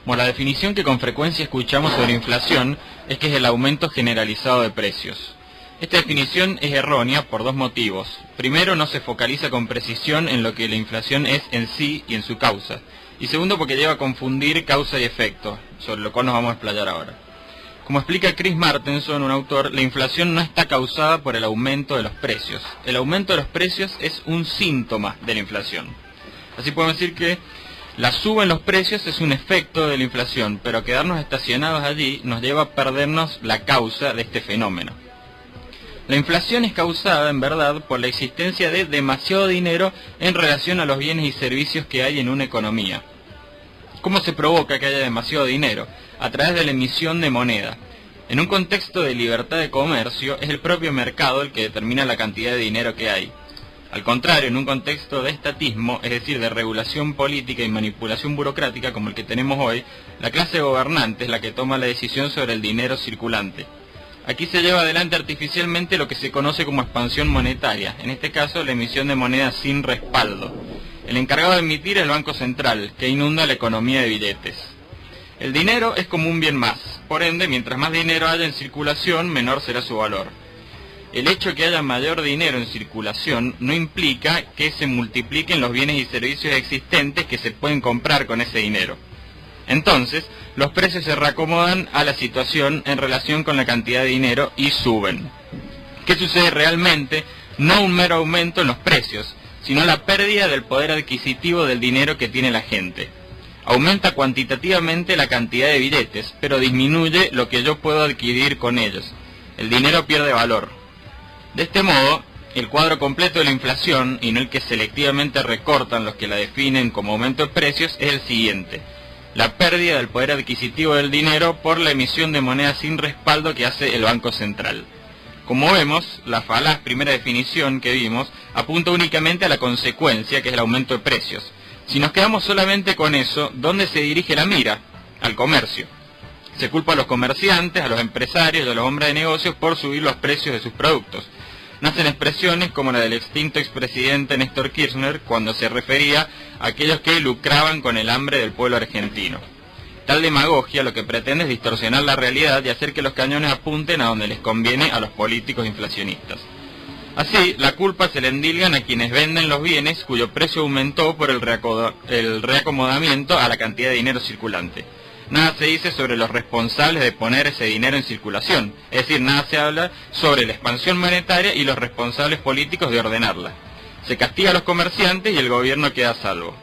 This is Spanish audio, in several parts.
Bueno, la definición que con frecuencia escuchamos sobre inflación es que es el aumento generalizado de precios. Esta definición es errónea por dos motivos. Primero, no se focaliza con precisión en lo que la inflación es en sí y en su causa. Y segundo, porque lleva a confundir causa y efecto, sobre lo cual nos vamos a explayar ahora. Como explica Chris Martenson, un autor, la inflación no está causada por el aumento de los precios. El aumento de los precios es un síntoma de la inflación. Así podemos decir que la suba en los precios es un efecto de la inflación, pero quedarnos estacionados allí nos lleva a perdernos la causa de este fenómeno. La inflación es causada, en verdad, por la existencia de demasiado dinero en relación a los bienes y servicios que hay en una economía. ¿Cómo se provoca que haya demasiado dinero? A través de la emisión de moneda. En un contexto de libertad de comercio, es el propio mercado el que determina la cantidad de dinero que hay. Al contrario, en un contexto de estatismo, es decir, de regulación política y manipulación burocrática como el que tenemos hoy, la clase gobernante es la que toma la decisión sobre el dinero circulante. Aquí se lleva adelante artificialmente lo que se conoce como expansión monetaria, en este caso la emisión de moneda sin respaldo. El encargado de emitir es el Banco Central, que inunda la economía de billetes. El dinero es como un bien más, por ende, mientras más dinero haya en circulación, menor será su valor. El hecho de que haya mayor dinero en circulación no implica que se multipliquen los bienes y servicios existentes que se pueden comprar con ese dinero. Entonces, los precios se reacomodan a la situación en relación con la cantidad de dinero y suben. ¿Qué sucede realmente? No un mero aumento en los precios, sino la pérdida del poder adquisitivo del dinero que tiene la gente. Aumenta cuantitativamente la cantidad de billetes, pero disminuye lo que yo puedo adquirir con ellos. El dinero pierde valor. De este modo, el cuadro completo de la inflación, y no el que selectivamente recortan los que la definen como aumento de precios, es el siguiente: la pérdida del poder adquisitivo del dinero por la emisión de moneda sin respaldo que hace el Banco Central. Como vemos, la falaz primera definición que vimos apunta únicamente a la consecuencia, que es el aumento de precios. Si nos quedamos solamente con eso, ¿dónde se dirige la mira? Al comercio. Se culpa a los comerciantes, a los empresarios y a los hombres de negocios por subir los precios de sus productos. Nacen expresiones como la del extinto expresidente Néstor Kirchner cuando se refería a aquellos que lucraban con el hambre del pueblo argentino. Tal demagogia lo que pretende es distorsionar la realidad y hacer que los cañones apunten a donde les conviene a los políticos inflacionistas. Así, la culpa se le endilgan a quienes venden los bienes cuyo precio aumentó por el reacomodamiento a la cantidad de dinero circulante. Nada se dice sobre los responsables de poner ese dinero en circulación, es decir, nada se habla sobre la expansión monetaria y los responsables políticos de ordenarla. Se castiga a los comerciantes y el gobierno queda a salvo.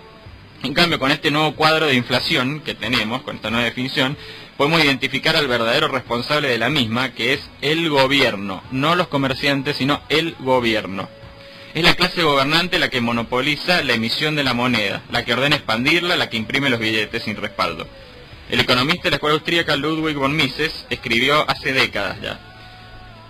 En cambio, con este nuevo cuadro de inflación que tenemos, con esta nueva definición, podemos identificar al verdadero responsable de la misma, que es el gobierno, no los comerciantes, sino el gobierno. Es la clase gobernante la que monopoliza la emisión de la moneda, la que ordena expandirla, la que imprime los billetes sin respaldo. El economista de la escuela austríaca Ludwig von Mises escribió hace décadas ya: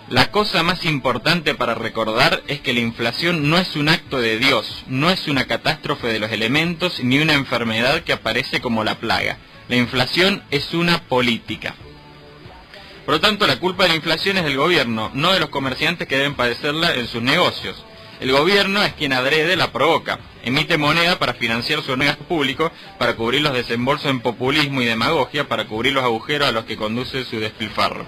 la cosa más importante para recordar es que la inflación no es un acto de Dios, no es una catástrofe de los elementos ni una enfermedad que aparece como la plaga. La inflación es una política. Por lo tanto, la culpa de la inflación es del gobierno, no de los comerciantes que deben padecerla en sus negocios. El gobierno es quien adrede la provoca, emite moneda para financiar su gasto público, para cubrir los desembolsos en populismo y demagogia, para cubrir los agujeros a los que conduce su despilfarro.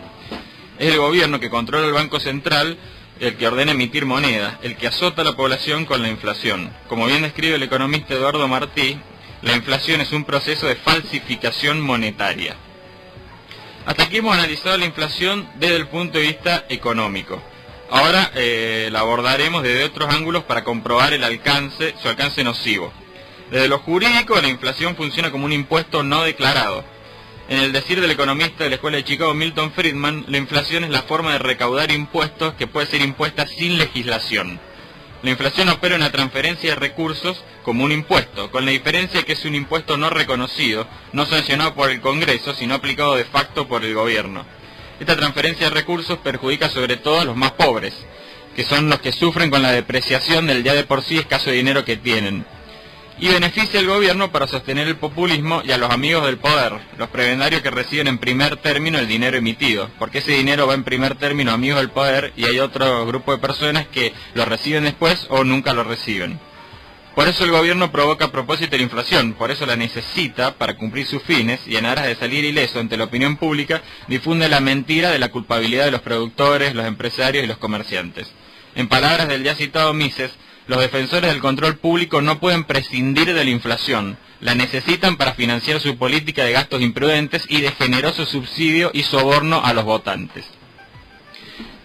Es el gobierno que controla el Banco Central, el que ordena emitir moneda, el que azota a la población con la inflación. Como bien describe el economista Eduardo Martí, la inflación es un proceso de falsificación monetaria. Hasta aquí hemos analizado la inflación desde el punto de vista económico. Ahora la abordaremos desde otros ángulos para comprobar su alcance nocivo. Desde lo jurídico, la inflación funciona como un impuesto no declarado. En el decir del economista de la Escuela de Chicago, Milton Friedman, la inflación es la forma de recaudar impuestos que puede ser impuesta sin legislación. La inflación opera una transferencia de recursos como un impuesto, con la diferencia de que es un impuesto no reconocido, no sancionado por el Congreso, sino aplicado de facto por el gobierno. Esta transferencia de recursos perjudica sobre todo a los más pobres, que son los que sufren con la depreciación del ya de por sí escaso dinero que tienen. Y beneficia al gobierno para sostener el populismo y a los amigos del poder, los prebendarios que reciben en primer término el dinero emitido, porque ese dinero va en primer término a amigos del poder y hay otro grupo de personas que lo reciben después o nunca lo reciben. Por eso el gobierno provoca a propósito la inflación, por eso la necesita para cumplir sus fines y en aras de salir ileso ante la opinión pública difunde la mentira de la culpabilidad de los productores, los empresarios y los comerciantes. En palabras del ya citado Mises, los defensores del control público no pueden prescindir de la inflación, la necesitan para financiar su política de gastos imprudentes y de generoso subsidio y soborno a los votantes.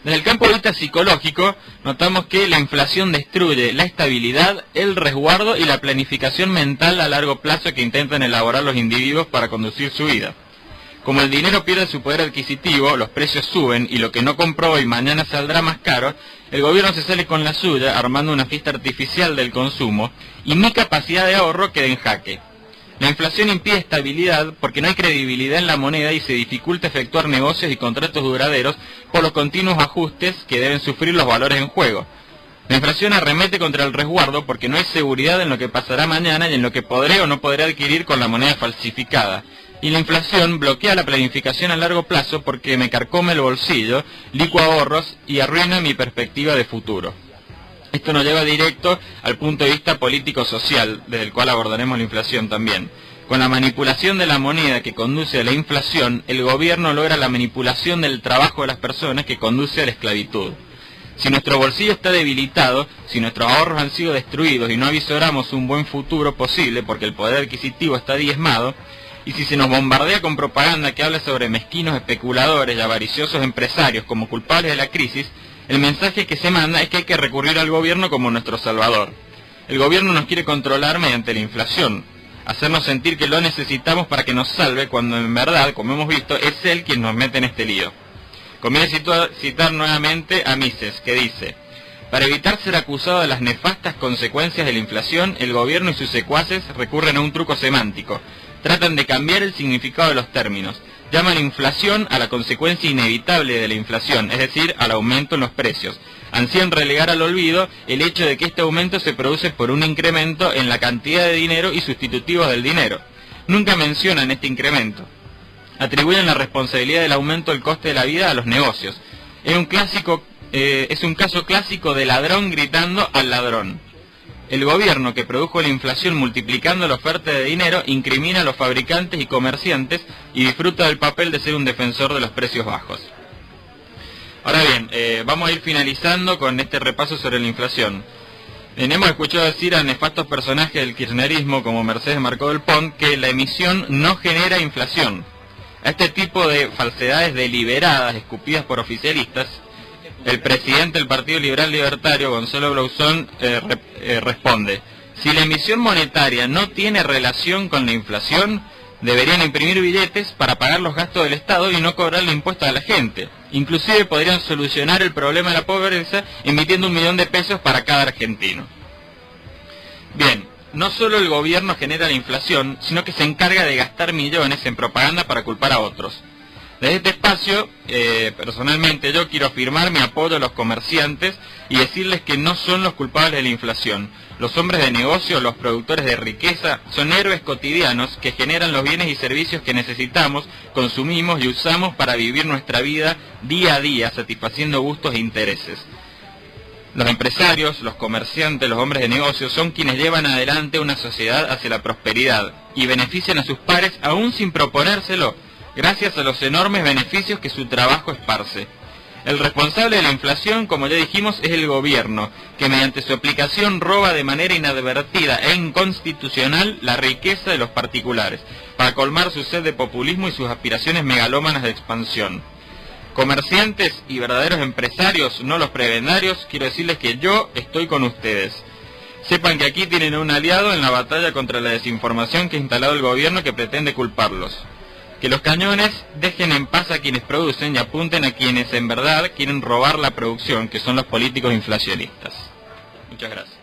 Desde el campo de vista psicológico, notamos que la inflación destruye la estabilidad, el resguardo y la planificación mental a largo plazo que intentan elaborar los individuos para conducir su vida. Como el dinero pierde su poder adquisitivo, los precios suben y lo que no compró hoy mañana saldrá más caro, el gobierno se sale con la suya armando una fiesta artificial del consumo y mi capacidad de ahorro queda en jaque. La inflación impide estabilidad porque no hay credibilidad en la moneda y se dificulta efectuar negocios y contratos duraderos por los continuos ajustes que deben sufrir los valores en juego. La inflación arremete contra el resguardo porque no hay seguridad en lo que pasará mañana y en lo que podré o no podré adquirir con la moneda falsificada. Y la inflación bloquea la planificación a largo plazo porque me carcome el bolsillo, licúa ahorros y arruina mi perspectiva de futuro. Esto nos lleva directo al punto de vista político-social, desde el cual abordaremos la inflación también. Con la manipulación de la moneda que conduce a la inflación, el gobierno logra la manipulación del trabajo de las personas que conduce a la esclavitud. Si nuestro bolsillo está debilitado, si nuestros ahorros han sido destruidos y no avisoramos un buen futuro posible porque el poder adquisitivo está diezmado, y si se nos bombardea con propaganda que habla sobre mezquinos especuladores y avariciosos empresarios como culpables de la crisis, el mensaje que se manda es que hay que recurrir al gobierno como nuestro salvador. El gobierno nos quiere controlar mediante la inflación, hacernos sentir que lo necesitamos para que nos salve, cuando en verdad, como hemos visto, es él quien nos mete en este lío. Conviene citar nuevamente a Mises, que dice: para evitar ser acusado de las nefastas consecuencias de la inflación, el gobierno y sus secuaces recurren a un truco semántico. Tratan de cambiar el significado de los términos. Llaman inflación a la consecuencia inevitable de la inflación, es decir, al aumento en los precios. Ansían relegar al olvido el hecho de que este aumento se produce por un incremento en la cantidad de dinero y sustitutivos del dinero. Nunca mencionan este incremento. Atribuyen la responsabilidad del aumento del coste de la vida a los negocios. Es un caso clásico de ladrón gritando al ladrón. El gobierno que produjo la inflación multiplicando la oferta de dinero incrimina a los fabricantes y comerciantes y disfruta del papel de ser un defensor de los precios bajos. Ahora bien, vamos a ir finalizando con este repaso sobre la inflación. Hemos escuchado decir a nefastos personajes del kirchnerismo como Mercedes Marcó del Pont que la emisión no genera inflación. A este tipo de falsedades deliberadas escupidas por oficialistas, el presidente del Partido Liberal Libertario, Gonzalo Blauzón, responde: si la emisión monetaria no tiene relación con la inflación, deberían imprimir billetes para pagar los gastos del Estado y no cobrarle impuestos a la gente. Inclusive podrían solucionar el problema de la pobreza emitiendo 1 millón de pesos para cada argentino. Bien, no solo el gobierno genera la inflación, sino que se encarga de gastar millones en propaganda para culpar a otros. Desde este espacio, personalmente yo quiero afirmar mi apoyo a los comerciantes y decirles que no son los culpables de la inflación. Los hombres de negocio, los productores de riqueza, son héroes cotidianos que generan los bienes y servicios que necesitamos, consumimos y usamos para vivir nuestra vida día a día, satisfaciendo gustos e intereses. Los empresarios, los comerciantes, los hombres de negocio son quienes llevan adelante una sociedad hacia la prosperidad y benefician a sus pares aún sin proponérselo, gracias a los enormes beneficios que su trabajo esparce. El responsable de la inflación, como ya dijimos, es el gobierno, que mediante su aplicación roba de manera inadvertida e inconstitucional la riqueza de los particulares, para colmar su sed de populismo y sus aspiraciones megalómanas de expansión. Comerciantes y verdaderos empresarios, no los prebendarios, quiero decirles que yo estoy con ustedes. Sepan que aquí tienen un aliado en la batalla contra la desinformación que ha instalado el gobierno que pretende culparlos. Que los cañones dejen en paz a quienes producen y apunten a quienes en verdad quieren robar la producción, que son los políticos inflacionistas. Muchas gracias.